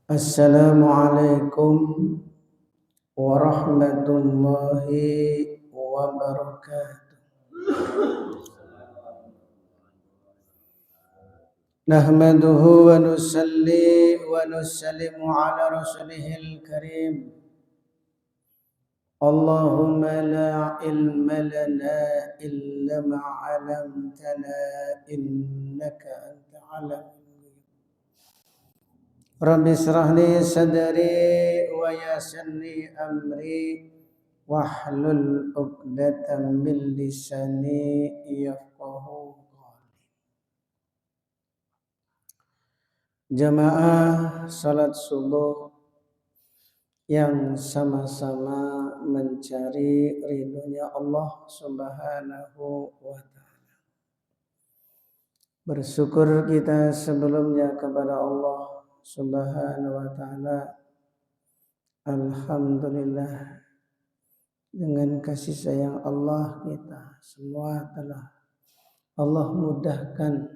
Assalamualaikum warahmatullahi wabarakatuh. Nahmaduhu wa nusalli wa nusallimu ala rasulihil karim. Allahumma la ilma lana illa ma 'allamtana innaka anta 'alamul ghuyub. Rabbi israh li sadri wa yassir li amri wahlul 'uqdatam min lisani yafqahu qawli. Jamaah salat subuh yang sama-sama mencari ridhonya Allah Subhanahu wa ta'ala. Bersyukur kita sebelumnya kepada Allah Subhanahu wa ta'ala. Alhamdulillah, dengan kasih sayang Allah kita semua telah Allah mudahkan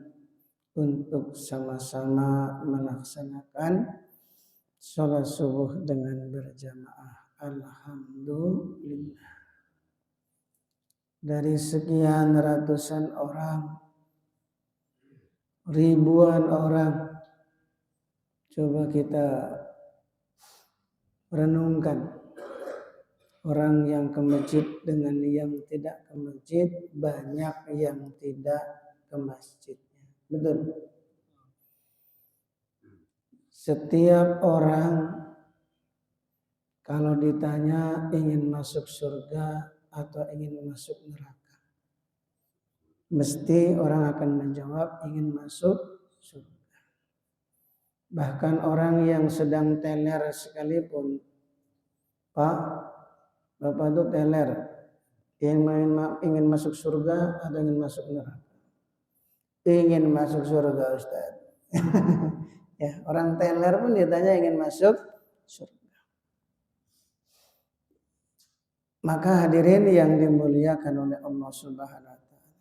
untuk sama-sama melaksanakan sholat subuh dengan berjamaah. Alhamdulillah. Dari sekian ratusan orang, ribuan orang, coba kita renungkan orang yang ke masjid dengan yang tidak ke masjid, banyak yang tidak ke masjidnya. Betul? Setiap orang kalau ditanya ingin masuk surga atau ingin masuk neraka, mesti orang akan menjawab ingin masuk surga. Bahkan orang yang sedang teler sekalipun, Pak, Bapak itu teler, ingin masuk surga atau ingin masuk neraka? Ingin masuk surga, Ustaz. Ya, orang teler pun ditanya ingin masuk surga. Maka hadirin yang dimuliakan oleh Allah Subhanahu wa ta'ala,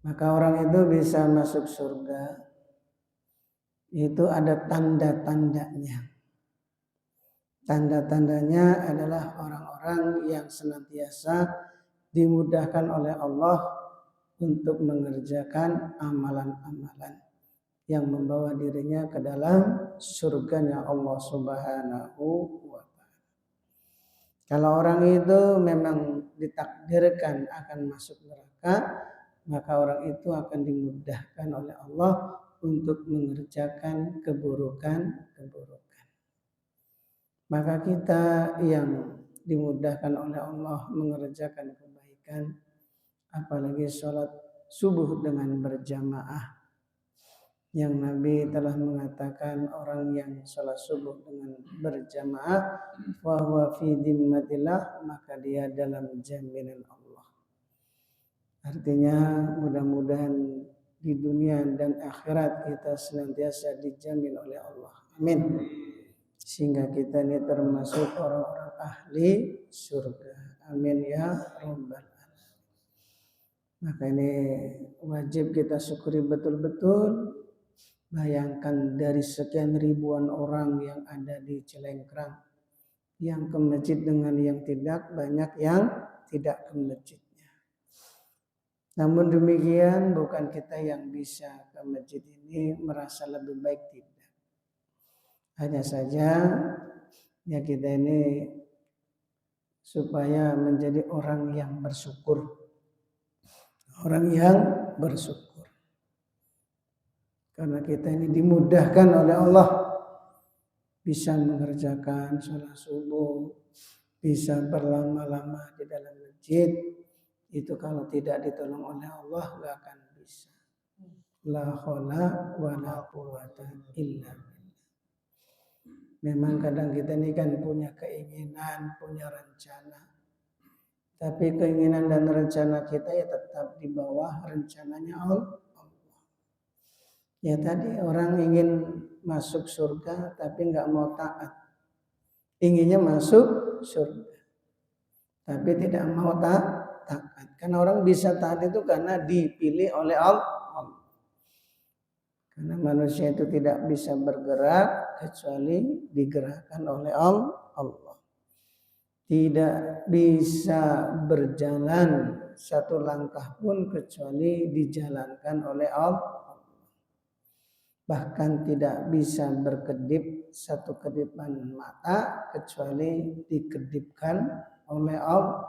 maka orang itu bisa masuk surga itu ada tanda-tandanya. Tanda-tandanya adalah orang-orang yang senantiasa dimudahkan oleh Allah untuk mengerjakan amalan-amalan yang membawa dirinya ke dalam surganya Allah Subhanahu wa ta'ala. Kalau orang itu memang ditakdirkan akan masuk neraka, maka orang itu akan dimudahkan oleh Allah untuk mengerjakan keburukan-keburukan. Maka kita yang dimudahkan oleh Allah mengerjakan kebaikan, apalagi sholat subuh dengan berjamaah, yang Nabi telah mengatakan orang yang sholat subuh dengan berjamaah wa huwa fi dhimmatillah, maka dia dalam jaminan Allah. Artinya mudah-mudahan di dunia dan akhirat kita senantiasa dijamin oleh Allah. Amin. Sehingga kita ini termasuk orang-orang ahli surga. Amin ya rabbal alamin. Maka ini wajib kita syukuri betul-betul. Bayangkan dari sekian ribuan orang yang ada di Cilengkrang, yang ke masjid dengan yang tidak, banyak yang tidak ke masjid. Namun demikian bukan kita yang bisa ke masjid ini merasa lebih baik, tidak. Hanya saja ya kita ini supaya menjadi orang yang bersyukur. Orang yang bersyukur. Karena kita ini dimudahkan oleh Allah bisa mengerjakan sholat subuh, bisa berlama-lama di dalam masjid. Itu kalau tidak ditolong oleh Allah gak akan bisa. La haula wa la quwwata illa billah. Memang kadang kita ini kan punya keinginan, punya rencana. Tapi keinginan dan rencana kita ya tetap di bawah rencananya Allah. Ya tadi orang ingin masuk surga tapi gak mau taat. Inginnya masuk surga tapi tidak mau taat. Karena orang bisa taat itu karena dipilih oleh Allah. Karena manusia itu tidak bisa bergerak kecuali digerakkan oleh Allah. Tidak bisa berjalan satu langkah pun kecuali dijalankan oleh Allah. Bahkan tidak bisa berkedip satu kedipan mata kecuali dikedipkan oleh Allah.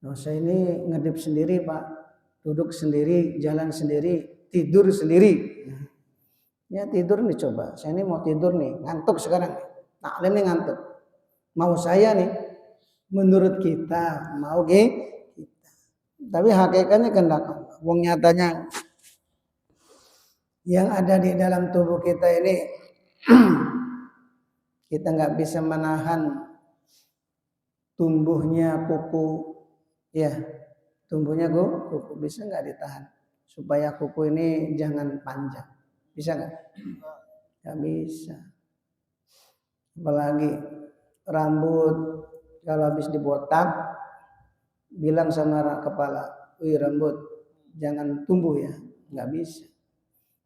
Nah, saya ini ngedip sendiri Pak, duduk sendiri, jalan sendiri, tidur sendiri. Ya tidur nih coba, saya ini mau tidur nih, ngantuk sekarang. Taklim nih ngantuk. Mau saya nih, menurut kita mau kita. Tapi hakikatnya kehendak Allah. Wong nyatanya yang ada di dalam tubuh kita ini kita nggak bisa menahan tumbuhnya kuku, ya tumbuhnya kuku bisa nggak ditahan supaya kuku ini jangan panjang, bisa nggak? Nggak bisa. Apalagi rambut kalau habis dibotak, bilang sama kepala, wih rambut jangan tumbuh ya, nggak bisa.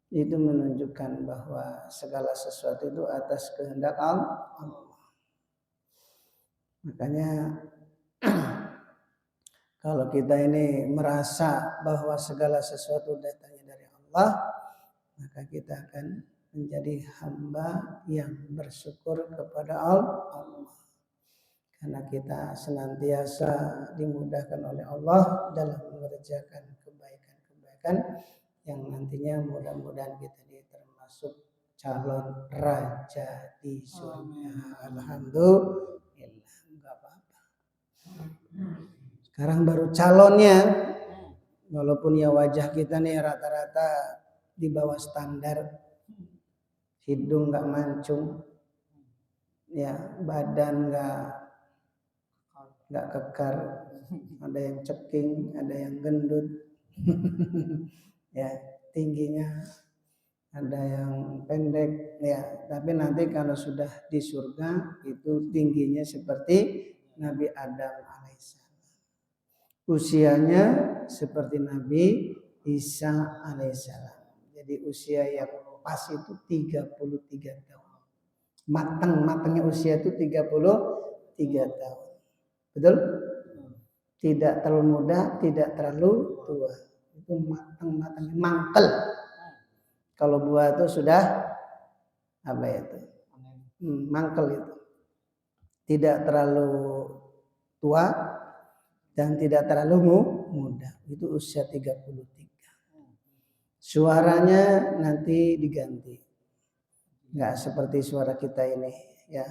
Itu menunjukkan bahwa segala sesuatu itu atas kehendak Allah. Makanya kalau kita ini merasa bahwa segala sesuatu datangnya dari Allah, maka kita akan menjadi hamba yang bersyukur kepada Allah. Karena kita senantiasa dimudahkan oleh Allah dalam mengerjakan kebaikan-kebaikan yang nantinya mudah-mudahan kita termasuk calon raja di surga. Alhamdulillah, enggak apa-apa. Sekarang baru calonnya, walaupun ya wajah kita nih rata-rata di bawah standar, hidung enggak mancung, ya badan enggak kekar, ada yang ceking, ada yang gendut. Ya, tingginya ada yang pendek ya, tapi nanti kalau sudah di surga itu tingginya seperti Nabi Adam alaihissalam. Usianya seperti Nabi Isa alaihissalam. Jadi usia yang pas itu 33 tahun. Matangnya usia itu 33 tahun. Betul? Tidak terlalu muda, tidak terlalu tua. Itu matangnya mangkel. Kalau buah itu sudah apa itu? Mangkel itu. Tidak terlalu tua dan tidak terlalu muda. Itu usia 33. Suaranya nanti diganti. Enggak seperti suara kita ini ya.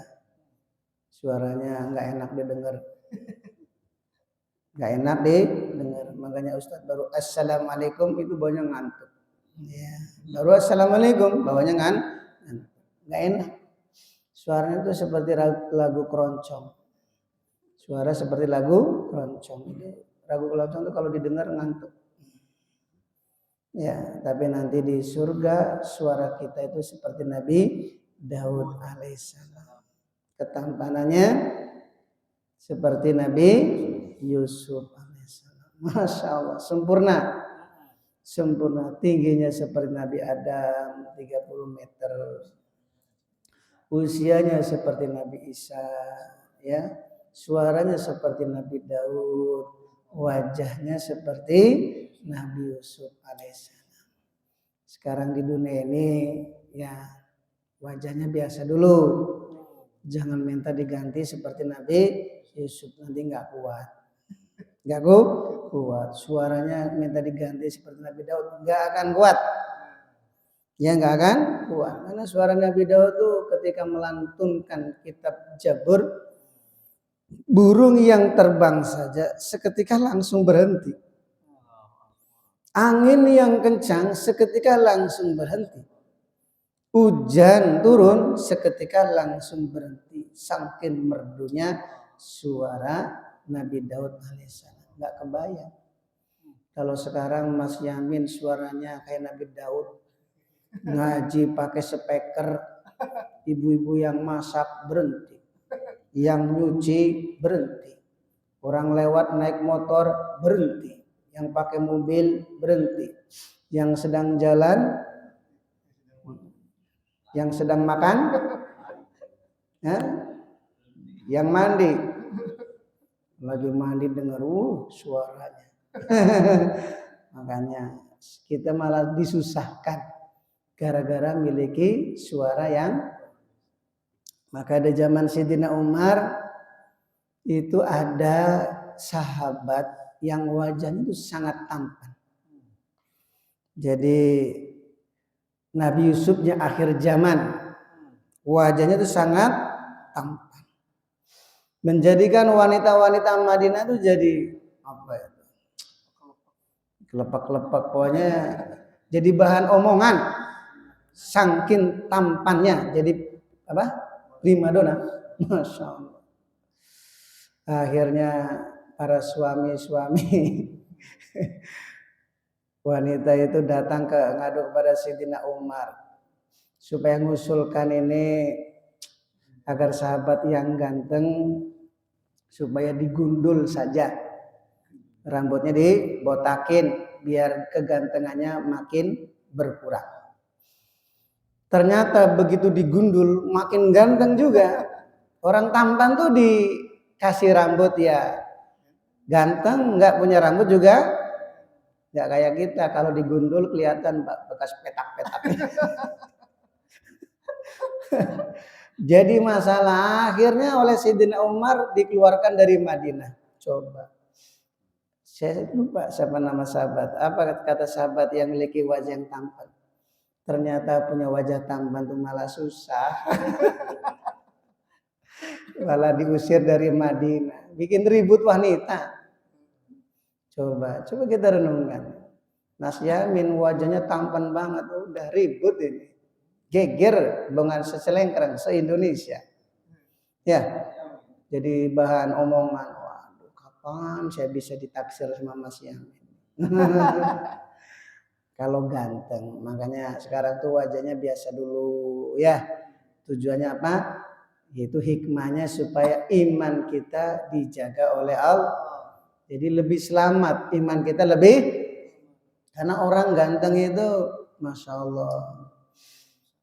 Suaranya enggak enak didengar. Enggak enak didengar. Makanya Ustadz baru assalamualaikum itu baunya ngantuk. Ya, baru assalamualaikum bawahnya nggak enak. Suaranya itu seperti lagu keroncong. Suara seperti lagu keroncong. Lagu keroncong itu kalau didengar ngantuk. Ya, tapi nanti di surga suara kita itu seperti Nabi Daud alaihissalam. Ketampanannya seperti Nabi Yusuf alaihissalam. Masya Allah, sempurna, tingginya seperti Nabi Adam 30 meter, usianya seperti Nabi Isa, ya, suaranya seperti Nabi Daud, wajahnya seperti Nabi Yusuf alaihissalam. Sekarang di dunia ini ya wajahnya biasa dulu, jangan minta diganti seperti Nabi Yusuf, nanti nggak kuat. Gak kuat, suaranya minta diganti seperti Nabi Daud, gak akan kuat. Ya gak akan kuat, karena suara Nabi Daud itu ketika melantunkan kitab Jabur, burung yang terbang saja seketika langsung berhenti. Angin yang kencang seketika langsung berhenti. Hujan turun seketika langsung berhenti. Saking merdunya suara Nabi Daud alaihissalam. Nggak kebayang. Kalau sekarang Mas Yamin suaranya kayak Nabi Daud, ngaji pakai speaker, ibu-ibu yang masak berhenti, yang nyuci berhenti, orang lewat naik motor berhenti, yang pakai mobil berhenti, yang sedang jalan Yang sedang makan, yang mandi, lagi mandi dengar suaranya. Makanya kita malah disusahkan gara-gara miliki suara yang. Maka di zaman Sayyidina Umar itu ada sahabat yang wajahnya itu sangat tampan. Jadi Nabi Yusufnya akhir zaman, wajahnya itu sangat tampan. Menjadikan wanita-wanita Madinah itu jadi apa ya? Kelepak-kelepak, pokoknya jadi bahan omongan. Saking tampannya, jadi apa? Primadona. Masya Allah. Akhirnya para suami-suami wanita itu datang ngadu kepada Sayyidina Umar supaya ngusulkan ini agar sahabat yang ganteng supaya digundul saja, rambutnya dibotakin biar kegantengannya makin berkurang. Ternyata begitu digundul makin ganteng juga. Orang tampan tuh dikasih rambut ya ganteng, nggak punya rambut juga nggak kayak kita. Kalau digundul kelihatan bekas petak-petak. Jadi masalah akhirnya oleh Sayyidina Umar dikeluarkan dari Madinah. Coba. Saya lupa siapa nama sahabat. Apa kata sahabat yang memiliki wajah yang tampan? Ternyata punya wajah tampan itu malah susah. Malah diusir dari Madinah. Bikin ribut wanita. Coba kita renungkan. Nas Yamin wajahnya tampan banget. Udah ribut ini. Geger dengan secelengkerang se-Indonesia. Ya. Jadi bahan omongan. Waduh, kapan saya bisa ditaksir sama Mas Yamin? Kalau ganteng, makanya sekarang tuh wajahnya biasa dulu ya. Tujuannya apa? Itu hikmahnya supaya iman kita dijaga oleh Allah. Jadi lebih selamat iman kita lebih. Karena orang ganteng itu Masya Allah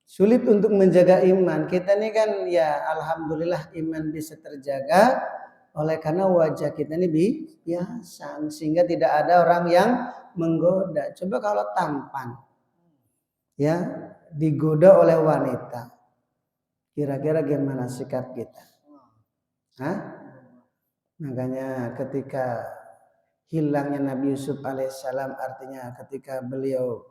sulit untuk menjaga iman. Kita ini kan ya alhamdulillah iman bisa terjaga oleh karena wajah kita ini biasa sehingga tidak ada orang yang menggoda. Coba kalau tampan ya digoda oleh wanita, kira-kira gimana sikap kita? Makanya ketika hilangnya Nabi Yusuf alaihissalam, artinya ketika beliau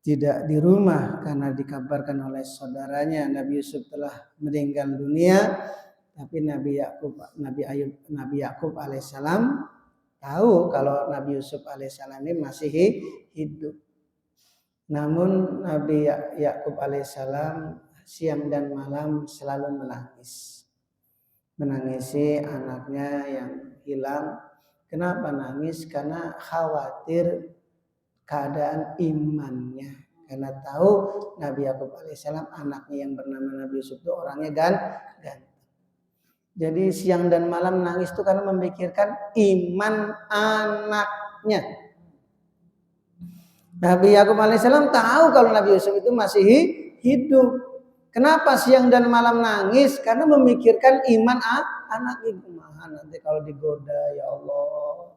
tidak di rumah karena dikabarkan oleh saudaranya Nabi Yusuf telah meninggal dunia, tapi Nabi Yakub alaihissalam tahu kalau Nabi Yusuf alaihissalam ini masih hidup. Namun Nabi Yakub alaihissalam siang dan malam selalu menangis. Menangisi anaknya yang hilang. Kenapa nangis? Karena khawatir keadaan imannya. Karena tahu Nabi Yakub alaihissalam anaknya yang bernama Nabi Yusuf itu orangnya ganteng. Jadi siang dan malam nangis itu karena memikirkan iman anaknya. Nabi Yakub alaihissalam tahu kalau Nabi Yusuf itu masih hidup. Kenapa siang dan malam nangis? Karena memikirkan iman anak itu. Nanti kalau digoda ya Allah.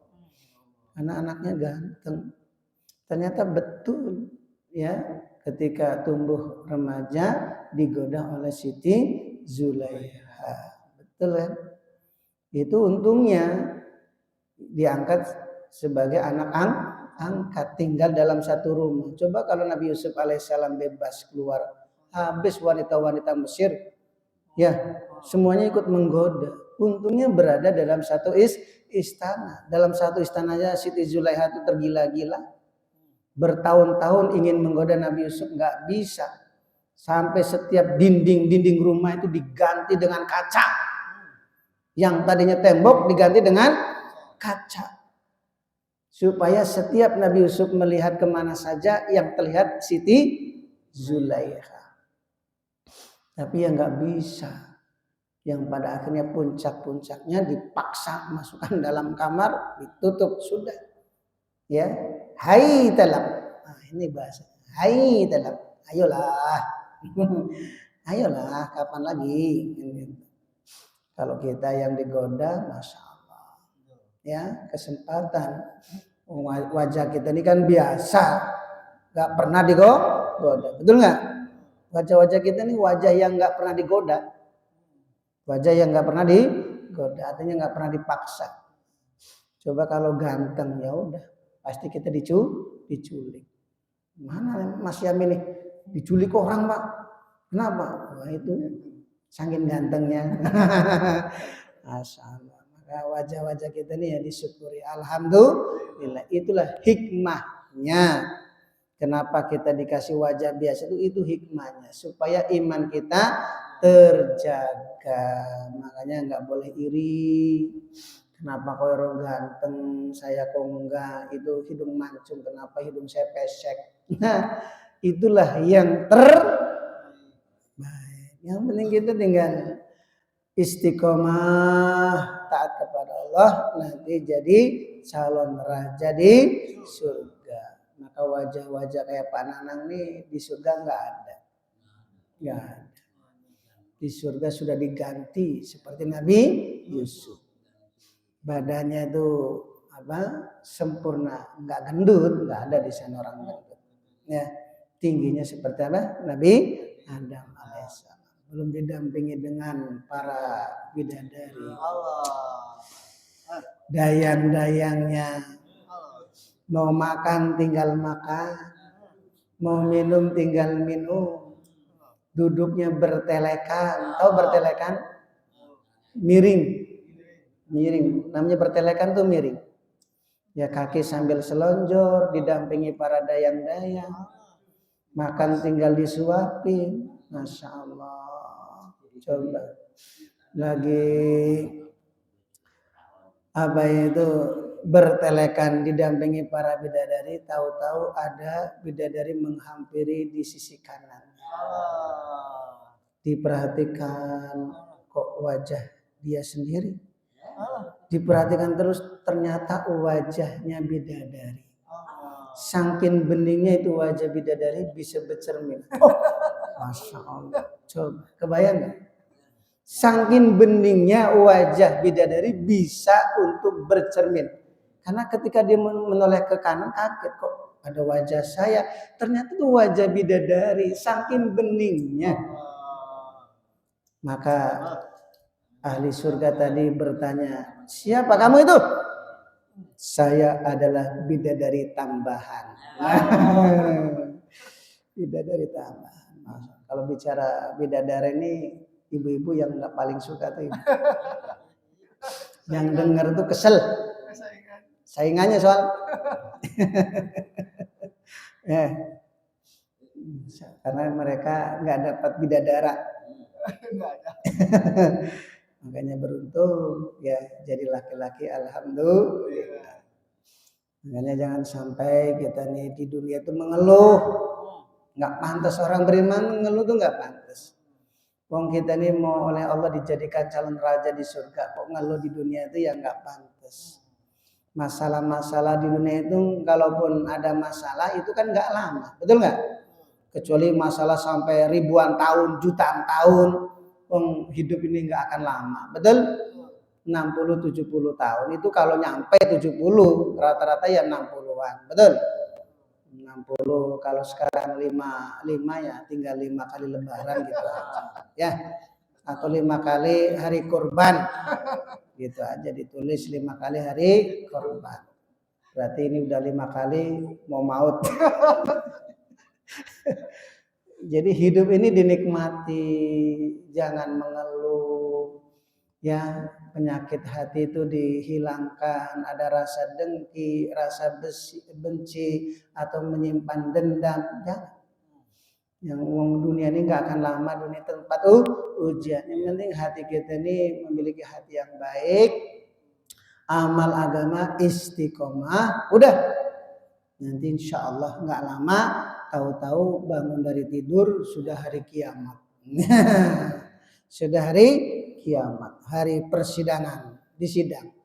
Karena anaknya ganteng. Ternyata betul ya ketika tumbuh remaja digoda oleh Siti Zulaiha. Betul kan? Itu untungnya diangkat sebagai anak angkat tinggal dalam satu rumah. Coba kalau Nabi Yusuf alaihissalam bebas keluar, habis wanita-wanita Mesir ya semuanya ikut menggoda. Untungnya berada dalam satu istana. Dalam satu istananya Siti Zulaiha itu tergila-gila. Bertahun-tahun ingin menggoda Nabi Yusuf nggak bisa. Sampai setiap dinding rumah itu diganti dengan kaca. Yang tadinya tembok diganti dengan kaca. Supaya setiap Nabi Yusuf melihat kemana saja yang terlihat Siti Zulaiha. Tapi yang nggak bisa. Yang pada akhirnya puncak-puncaknya dipaksa masukkan dalam kamar, ditutup sudah. Ya, hai talab. Nah, ini bahasa. Hai talab. Ayolah. Ayolah, kapan lagi? Kalau kita yang digoda, masya Allah, ya kesempatan. Wajah kita ini kan biasa, nggak pernah digoda, betul nggak? Wajah-wajah kita ini wajah yang nggak pernah digoda, wajah yang nggak pernah digoda, artinya nggak pernah dipaksa. Coba kalau ganteng ya udah, pasti kita diculik. Mana Mas Yamin nih? Diculik orang Pak. Kenapa? Wah itu saking gantengnya. Masyaallah. Maka wajah-wajah kita nih ya disyukuri. Alhamdulillah. Itulah hikmahnya. Kenapa kita dikasih wajah biasa itu hikmahnya. Supaya iman kita terjaga. Makanya nggak boleh iri. Kenapa kau orang ganteng, saya kok enggak, itu hidung mancung, kenapa hidung saya pesek. Nah, itulah yang terbaik. Yang penting kita tinggal istiqomah, taat kepada Allah, nanti jadi calon raja di surga. Maka wajah-wajah kayak Pak Nanang nih di surga enggak ada. Enggak ada. Di surga sudah diganti seperti Nabi Yusuf. Badannya itu sempurna, nggak gendut, nggak ada di sana orang gendut. Ya, tingginya seperti apa? Nabi Adam alaihissalam. Belum didampingi dengan para bidadari. Dayang-dayangnya mau makan tinggal makan, mau minum tinggal minum, duduknya bertelekan. Tahu bertelekan? Miring. Namanya bertelekan tuh miring. Ya kaki sambil selonjor, didampingi para dayang-dayang. Makan tinggal disuapin. Masya Allah. Coba. Lagi bertelekan didampingi para bidadari, tahu-tahu ada bidadari menghampiri di sisi kanan. Diperhatikan kok wajah dia sendiri. Diperhatikan terus, ternyata wajahnya bidadari. Saking beningnya itu wajah bidadari bisa bercermin. Masya Allah. Coba kebayang gak? Saking beningnya wajah bidadari bisa untuk bercermin. Karena ketika dia menoleh ke kanan, kaget kok ada wajah saya. Ternyata itu wajah bidadari. Saking beningnya. Maka ahli surga tadi bertanya, siapa kamu itu? Saya adalah bidadari tambahan. Bidadari tambahan. Kalau bicara bidadari ini, ibu-ibu yang nggak paling suka tuh. Yang dengar tuh kesel. Saingannya soal. Karena mereka nggak dapat bidadara. Makanya beruntung ya jadi laki-laki, alhamdulillah. Makanya jangan sampai kita nih di dunia itu mengeluh. Nggak pantas orang beriman mengeluh tuh nggak pantas. Wong kita nih mau oleh Allah dijadikan calon raja di surga, kok ngeluh di dunia itu ya nggak pantas. Masalah-masalah di dunia itu kalaupun ada masalah itu kan nggak lama, betul nggak? Kecuali masalah sampai ribuan tahun, jutaan tahun. Hidup ini nggak akan lama, betul? 60-70 tahun itu kalau nyampe 70, rata-rata ya 60-an, betul? 60, kalau sekarang 5 ya tinggal 5 kali lebaran gitu aja, ya. Atau 5 kali hari kurban, gitu aja ditulis 5 kali hari kurban. Berarti ini udah 5 kali mau maut. Jadi hidup ini dinikmati, jangan mengeluh. Ya, penyakit hati itu dihilangkan, ada rasa dengki, rasa benci atau menyimpan dendam, jangan. Yang dunia ini nggak akan lama, dunia tempat ujian. Yang penting hati kita ini memiliki hati yang baik, amal agama istiqomah, udah. Nanti insya Allah nggak lama. Tahu-tahu bangun dari tidur sudah hari kiamat. Sudah hari kiamat, hari persidangan, disidang.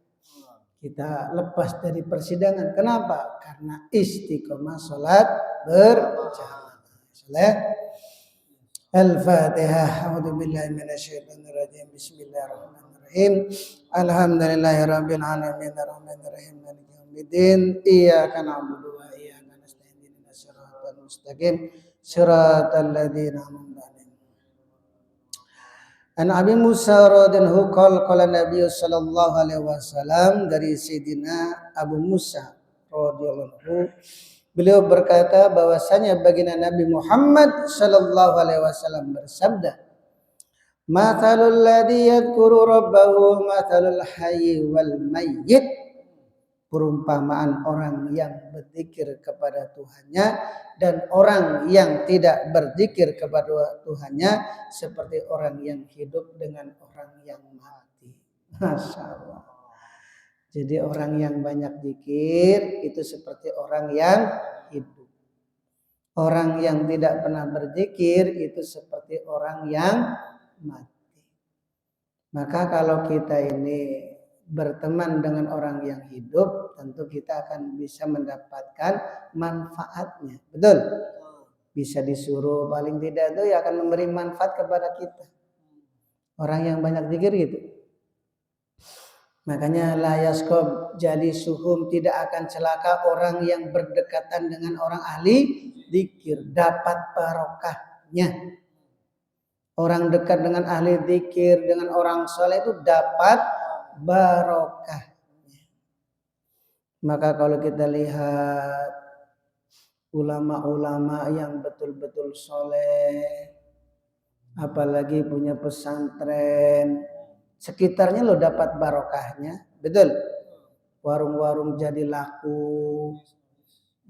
Kita lepas dari persidangan. Kenapa? Karena istiqomah sholat berjamaah. Al-Fatihah. A'udzubillahi minasyaitonirrajim. Bismillahirrahmanirrahim. Alhamdulillahirabbil alamin arrahmanirrahim maliki yaumiddin. Iyyaka na'budu wa iyyaka nasta'in ihdinas siratal mustaqim siratal ladzina an'amta 'alaihim. An Abi Musa radhiyallahu qala Nabi sallallahu alaihi wasallam, dari Sayyidina Abu Musa radhiyallahu, beliau berkata bahwasanya baginda Nabi Muhammad sallallahu alaihi wasallam bersabda, "Mathalul ladzi yadhkuru rabbahu mathalul hayyi wal mayyit." Perumpamaan orang yang berzikir kepada Tuhannya dan orang yang tidak berzikir kepada Tuhannya seperti orang yang hidup dengan orang yang mati. Masya Allah. Jadi orang yang banyak zikir itu seperti orang yang hidup. Orang yang tidak pernah berzikir itu seperti orang yang mati. Maka kalau kita ini berteman dengan orang yang hidup, tentu kita akan bisa mendapatkan manfaatnya. Betul? Bisa disuruh, paling tidak itu ya akan memberi manfaat kepada kita. Orang yang banyak zikir gitu. Makanya la yaskob jadi suhum, tidak akan celaka orang yang berdekatan dengan orang ahli zikir, dapat barokahnya. Orang dekat dengan ahli zikir, dengan orang soleh itu dapat barokahnya. Maka kalau kita lihat ulama-ulama yang betul-betul soleh, apalagi punya pesantren, sekitarnya lo dapat barokahnya. Betul? Warung-warung jadi laku,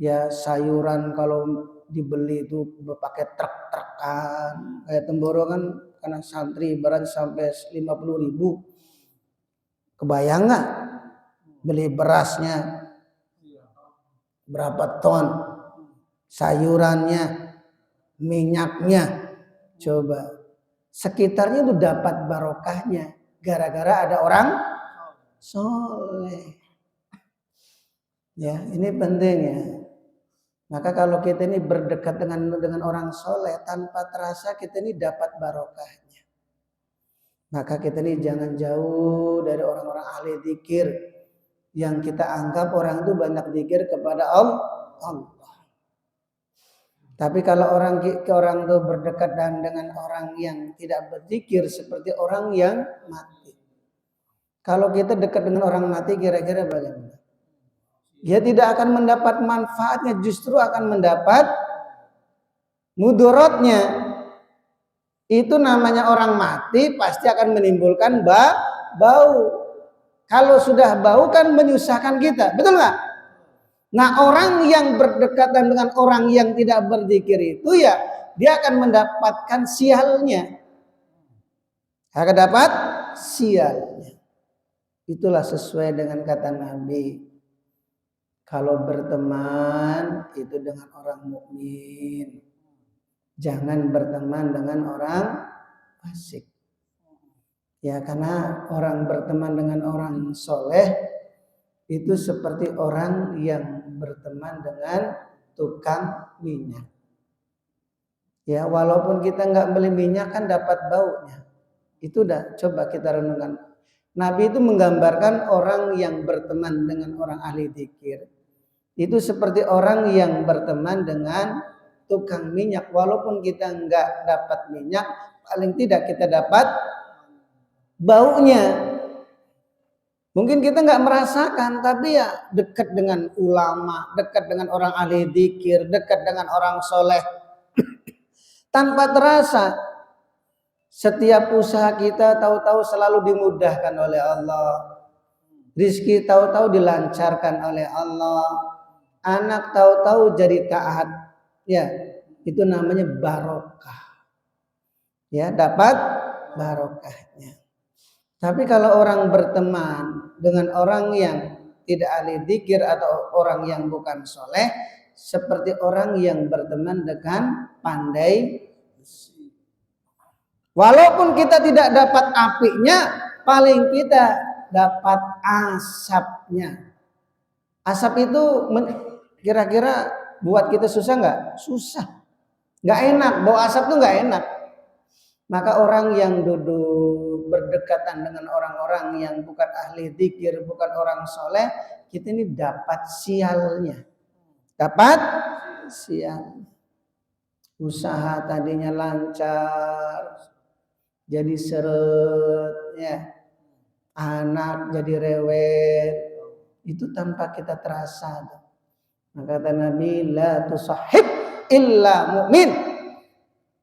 ya sayuran kalau dibeli itu pakai truk-trukan, kayak Temboro kan karena santri ibarat sampai 50.000. Kebayang nggak beli berasnya berapa ton, sayurannya, minyaknya, coba sekitarnya itu dapat barokahnya gara-gara ada orang soleh. Ya, ini penting ya. Maka kalau kita ini berdekat dengan orang soleh, tanpa terasa kita ini dapat barokahnya. Maka kita ini jangan jauh dari orang-orang ahli zikir yang kita anggap orang itu banyak zikir kepada Allah. Tapi kalau orang itu berdekat dengan orang yang tidak berzikir seperti orang yang mati. Kalau kita dekat dengan orang mati, kira-kira bagaimana? Dia tidak akan mendapat manfaatnya, justru akan mendapat mudaratnya. Itu namanya orang mati pasti akan menimbulkan bau. Kalau sudah bau kan menyusahkan kita, betul nggak? Nah, orang yang berdekatan dengan orang yang tidak berzikir itu ya dia akan mendapatkan sialnya. Akan dapat sialnya. Itulah sesuai dengan kata Nabi. Kalau berteman itu dengan orang mukmin. Jangan berteman dengan orang fasik. Ya, karena orang berteman dengan orang soleh itu seperti orang yang berteman dengan tukang minyak. Ya, walaupun kita nggak beli minyak kan dapat baunya. Itu dah coba kita renungkan. Nabi itu menggambarkan orang yang berteman dengan orang ahli zikir itu seperti orang yang berteman dengan tukang minyak. Walaupun kita nggak dapat minyak, paling tidak kita dapat baunya. Mungkin kita nggak merasakan, tapi ya dekat dengan ulama, dekat dengan orang ahli zikir, dekat dengan orang soleh, tanpa terasa setiap usaha kita tahu-tahu selalu dimudahkan oleh Allah, rizki tahu-tahu dilancarkan oleh Allah, anak tahu-tahu jadi taat. Ya, itu namanya barokah. Ya, dapat barokahnya. Tapi kalau orang berteman dengan orang yang tidak ahli zikir atau orang yang bukan soleh, seperti orang yang berteman dengan pandai besi. Walaupun kita tidak dapat apinya, paling kita dapat asapnya. Asap itu kira-kira buat kita susah nggak? Susah. Nggak enak, bau asap tuh nggak enak. Maka orang yang duduk berdekatan dengan orang-orang yang bukan ahli dzikir, bukan orang soleh, kita ini dapat sialnya. Dapat sial. Usaha tadinya lancar, jadi seret, ya. Anak jadi rewel. Itu tanpa kita terasa. Maka kata Nabi, la tusahib illa mu'min.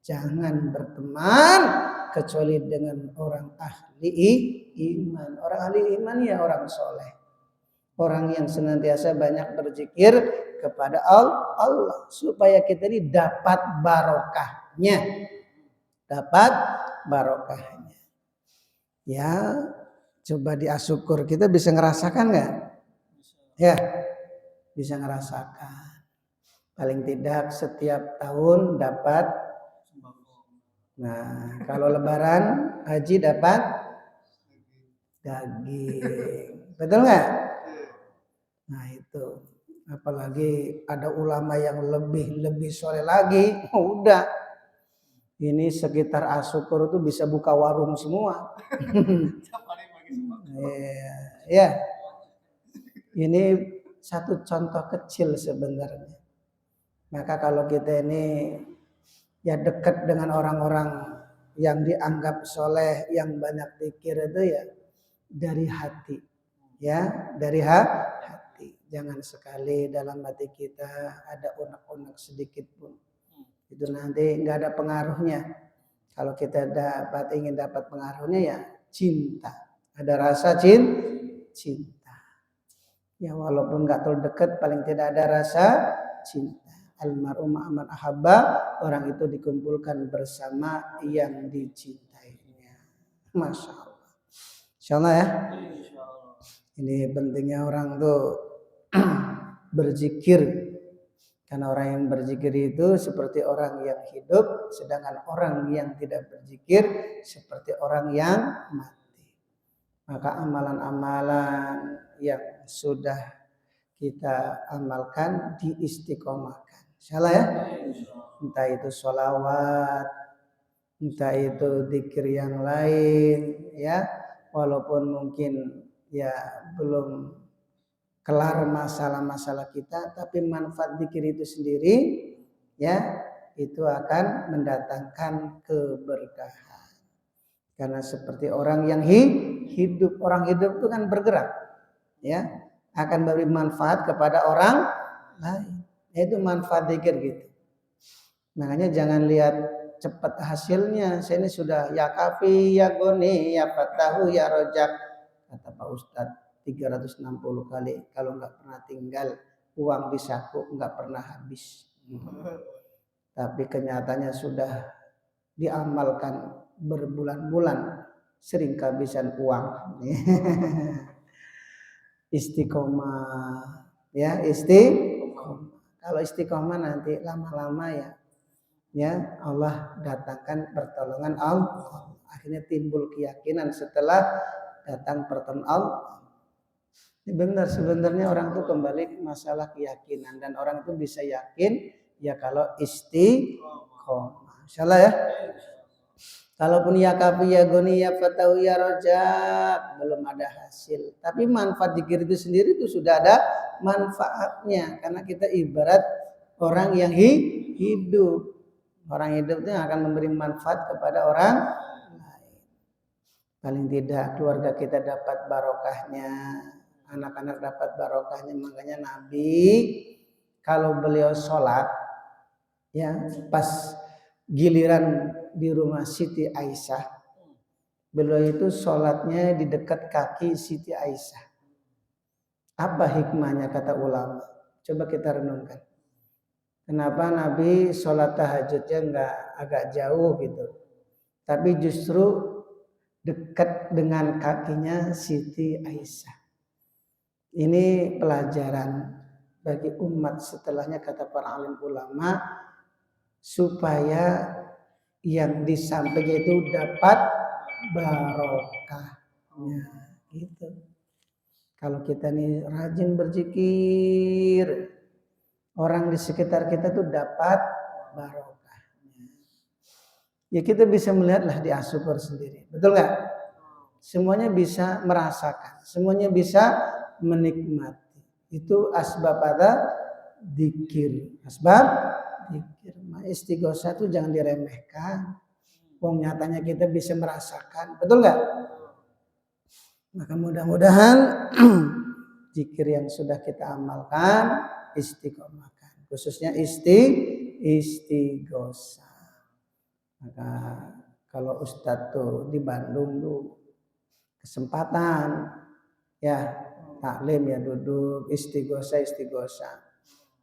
Jangan berteman kecuali dengan orang ahli iman. Orang ahli iman ya orang soleh. Orang yang senantiasa banyak berzikir kepada Allah. Supaya kita ini dapat barokahnya. Dapat barokahnya. Ya, coba diasyukur. Kita bisa ngerasakan gak? Ya, bisa ngerasakan. Paling tidak setiap tahun dapat. Nah, kalau lebaran haji dapat daging. Betul nggak? Nah itu. Apalagi ada ulama yang lebih soleh lagi. Udah. Ini sekitar Asyukur itu bisa buka warung semua. Ya. Ini satu contoh kecil sebenarnya. Maka kalau kita ini ya dekat dengan orang-orang yang dianggap soleh, yang banyak zikir itu ya dari hati, ya dari hati. Jangan sekali dalam hati kita ada unek-unek sedikit pun. Itu nanti nggak ada pengaruhnya. Kalau kita ingin dapat pengaruhnya ya cinta. Ada rasa cinta. Ya walaupun nggak terlalu dekat, paling tidak ada rasa cinta. Almarhum man ahabba, orang itu dikumpulkan bersama yang dicintainya. Masya Allah. Insya Allah ya. Ini pentingnya orang tuh berzikir. Karena orang yang berzikir itu seperti orang yang hidup, sedangkan orang yang tidak berzikir seperti orang yang mati. Maka amalan-amalan yang sudah kita amalkan diistiqomahkan. Salah ya? Entah itu sholawat, entah itu dzikir yang lain, ya. Walaupun mungkin ya belum kelar masalah-masalah kita, tapi manfaat dzikir itu sendiri, ya, itu akan mendatangkan keberkahan. Karena seperti orang yang hidup, orang hidup itu kan bergerak, ya, akan beri manfaat kepada orang lain. Itu manfaat dzikir gitu. Makanya jangan lihat cepat hasilnya. Saya ini sudah ya kafi, ya goni, ya fatahu, ya rojak. Kata Pak Ustadz 360 kali. Kalau nggak pernah tinggal, uang di saku nggak pernah habis. Tapi kenyataannya sudah diamalkan berbulan-bulan, sering kehabisan uang. Istiqomah, ya istiqomah. Kalau istiqomah nanti lama-lama ya Allah datangkan pertolongan Allah. Akhirnya timbul keyakinan setelah datang pertolongan Allah. Ini benar sebenarnya orang itu kembali masalah keyakinan, dan orang itu bisa yakin ya kalau istiqomah. Insyaallah ya. Kalaupun ya kafi ya goni ya fatahu ya rojak belum ada hasil, tapi manfaat dzikir itu sendiri itu sudah ada manfaatnya, karena kita ibarat orang yang hidup. Orang hidup itu akan memberi manfaat kepada orang lain. Paling tidak keluarga kita dapat barokahnya, anak-anak dapat barokahnya. Makanya Nabi kalau beliau sholat, ya pas giliran di rumah Siti Aisyah, beliau itu sholatnya di dekat kaki Siti Aisyah. Apa hikmahnya kata ulama? Coba kita renungkan. Kenapa Nabi sholat tahajudnya nggak agak jauh gitu, tapi justru dekat dengan kakinya Siti Aisyah. Ini pelajaran bagi umat setelahnya, kata para alim ulama, supaya yang di samping itu dapat barokahnya gitu. Kalau kita nih rajin berzikir, orang di sekitar kita tuh dapat barokahnya. Ya kita bisa melihatlah di As-Syukur sendiri. Betul nggak? Semuanya bisa merasakan, semuanya bisa menikmati. Itu asbab ada dzikir. Asbab dzikir. Istighosa itu jangan diremehkan. Wong nyatanya kita bisa merasakan. Betul nggak? Maka mudah-mudahan zikir yang sudah kita amalkan istiqomahkan. Khususnya istighosa. Maka kalau Ustadz tuh di Bandung tuh kesempatan ya taklim ya duduk istighosa.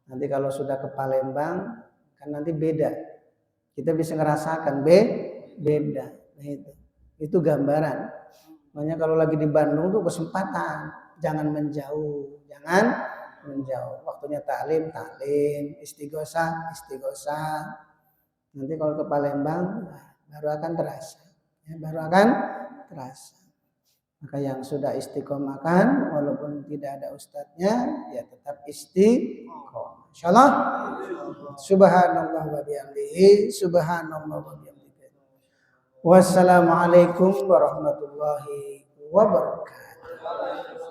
Nanti kalau sudah ke Palembang kan nanti beda. Kita bisa ngerasakan beda. Nah itu gambaran. Makanya kalau lagi di Bandung tuh kesempatan, jangan menjauh. Waktunya taklim, istighosa. Nanti kalau ke Palembang baru akan terasa. Maka yang sudah istiqomahkan walaupun tidak ada ustadznya ya tetap istiqomah. Insyaallah. Subhanallah wa bihamdihi. Wassalamualaikum warahmatullahi wabarakatuh.